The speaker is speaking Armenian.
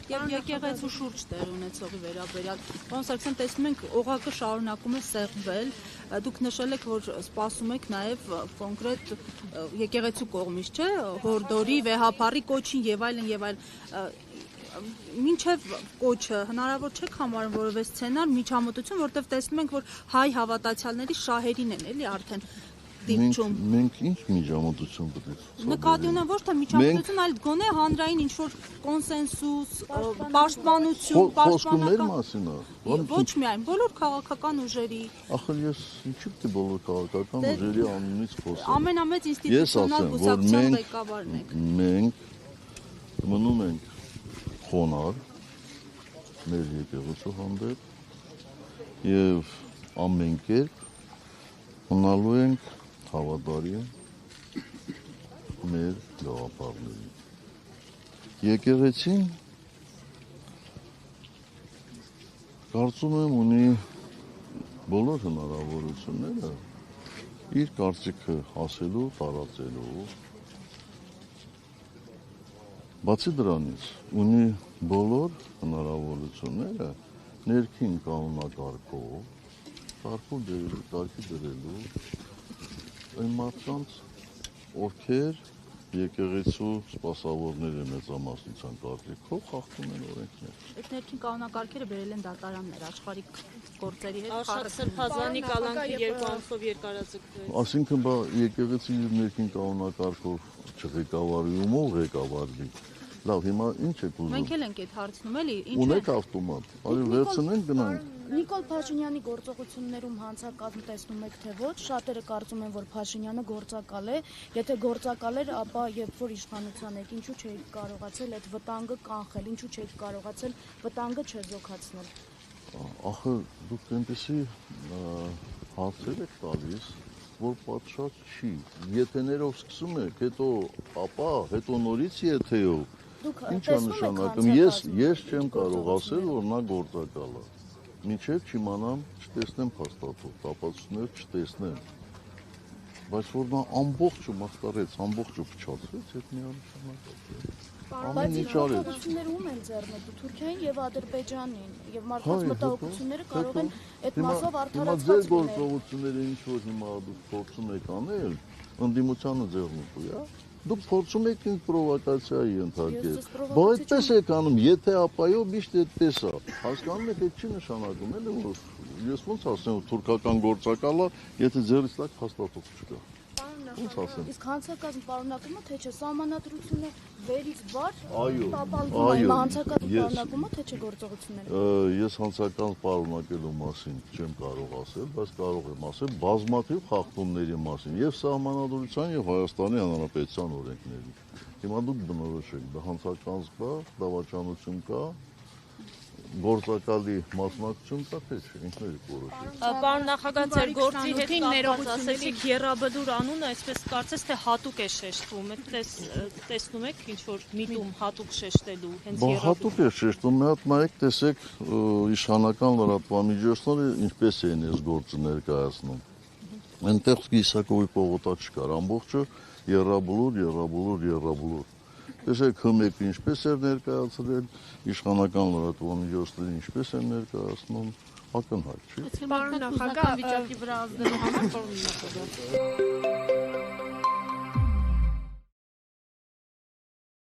Եվ եկեղեցու շուրջ տեղ ունեցողի վերաբերյալ, պարոն Սարգսյան, տեսնում ենք օղակը շարունակում է սեղմվել, դուք նշել եք, որ սպասում եք նաև կոնկրետ եկեղեցու կողմից, չէ՞, հորդորի, վեհափառի կոչին եւ այլն եւ այլն։ Մինչև կոչը հնարավոր չէ համարում որևէ սցենար, միջամտություն, որտեղ տեսնում ենք, որ հայ հավատացյալների շահերին են էլի արդեն դիպչում։ Մենք ինչ միջամտություն պետք է։ Նկատի ունեմ ոչ թե միջամտություն, այլ գոնե հանրային ինչ-որ կոնսենսուս, պաշտպանություն, խոսքումներ մասին է։ Ոչ միայն, բոլոր քաղաքական ուժերի։ Ախր ես ինչի՞ պետք է բոլոր քաղաքական ուժերի անունից խոսեմ։ Ամենամեծ ինստիտուցիոնալ կուսակցության ղեկավարն եք։ Մենք մնում ենք խոնար մեր եկեղեցու հանդեպ եւ ամեն կերպ մնալու ենք հավատարիմ մեր գաղափարներին։ Եկեղեցին կարծում եմ ունի բոլոր հնարավորությունները իր կարծիքը ասելու, տարածելու։ Բացի դրանից ունի բոլոր հնարավորությունները ներքին կանոնակարգով կարգի դրելու այն մարդկանց, ովքեր եկեղեցու սպասավորները մեծամասնության կարծիքով խախտում են օրենքներ։ Այդ ներքին կանոնակարգերը բերել են դատարաններ, աշխարհիկ գործերի հետ Արշակ Սրբազանի կալանքը 2 ամսով երկարաձգվեց։ Այսինքն եկեղեցի իր ներքին կանոնակարգով չղեկավարի, ով ղեկավարվի։ Լավ, հիմա ինչ եք ուզում։ Մենք էլ ենք այդ հարցնում, էլի, ինչ է։ Ունեք ավտոմատ, արի վերցնենք գնանք։ Նիկոլ Փաշինյանի գործողություններում հանցակազմ տեսնում եք թե ոչ, շատերը կարծում են, որ Փաշինյանը գործակալ է, եթե գործակալ էր, ապա երբ որ իշխանության եք, ինչու չէիք կարողացել այդ վտանգը կանխել, ինչու չէիք կարողացել վտանգը չեզոքացնել։ Ախր դուք այնպեսի հարցեր եք տալիս, որ պատշաճ չի։ Եթեներով սկսում եք, հետո նորից եթեով։ Ինչ է նշանակում, ես չեմ կարող ասել, որ նա գործակալ է։ Մինչև չիմանամ, չտեսնեմ փաստաթուղթ, ապացույցներ չտեսնեմ։ Բայց որ նա ամբողջը մախտարեց, ամբողջը փչացրեց, այդ միանշանակ է։ Բայց մտահոգությունները ում են ձեռնտու Թուրքիային եւ Ադրբեջանին եւ մարդկանց մտահոգությունները կարող են այդ մասով արդարացված լինել։ Ձեր գործողությունները ինչ որ հիմա դուք փորձում եք անել, ընդդիմությանը ձեռնտու է։ Դուք փորձում եք ինձ պրովոկացիայի ենթարկել։ Բայց այդպես եք անում, եթե ապայով միշտ այդպես է։ Հասկանում եք, այդ չի նշանակում, էլի որ ես ոնց ասեմ, որ թուրքական գործակալը, եթե ձեռից տակ փաստաթուղթ չկա։ Ոնց ասեմ։ Իսկ հանցակազմ պարունակումը թե չէ, սահմանադրությունը վերից վար Այո, տապալվում է, հանցակազմ պարունակումը թե չէ գործողությունները։ Ես հանցակազմ պարունակելու մասին չեմ կարող ասել, բայց կարող եմ ասել բազմաթիվ խախտումների մասին եւ սահմանադրության եւ Հայաստանի Հանրապետության օրենքների։ Հիմա դուք բնորոշեք, դա հանցակազմ կա, դավաճանություն կա, գործակալի մասնակցություն կա թե չէ, ինքներիդ որոշեք։ Պարոն նախագահ, ձեր գործի հետ կապված ասեցիք Եռաբլուր անունը, այսպես կարծես թե հատուկ է շեշտվում, տեսնում եք ինչ որ միտում հատուկ շեշտելու հենց Եռաբլուր։ Հատուկ է շեշտում, մի հատ նայեք, տեսեք իշխանական լրատվամիջոցները ինչպես են այս գործը ներկայացնում։ Այնտեղ Իսակովի պողոտա չկար, ամբողջը Եռաբլուր։ Տեսեք հմեկը ինչպես էր ներկայացրել, իշխանական լրատվամիջոցները ինչպես են ներկայացնում, ակնհայտ չի։ Պարոն նախագահ, վիճակի վրա ազդելու համար, պարոն նախագահ։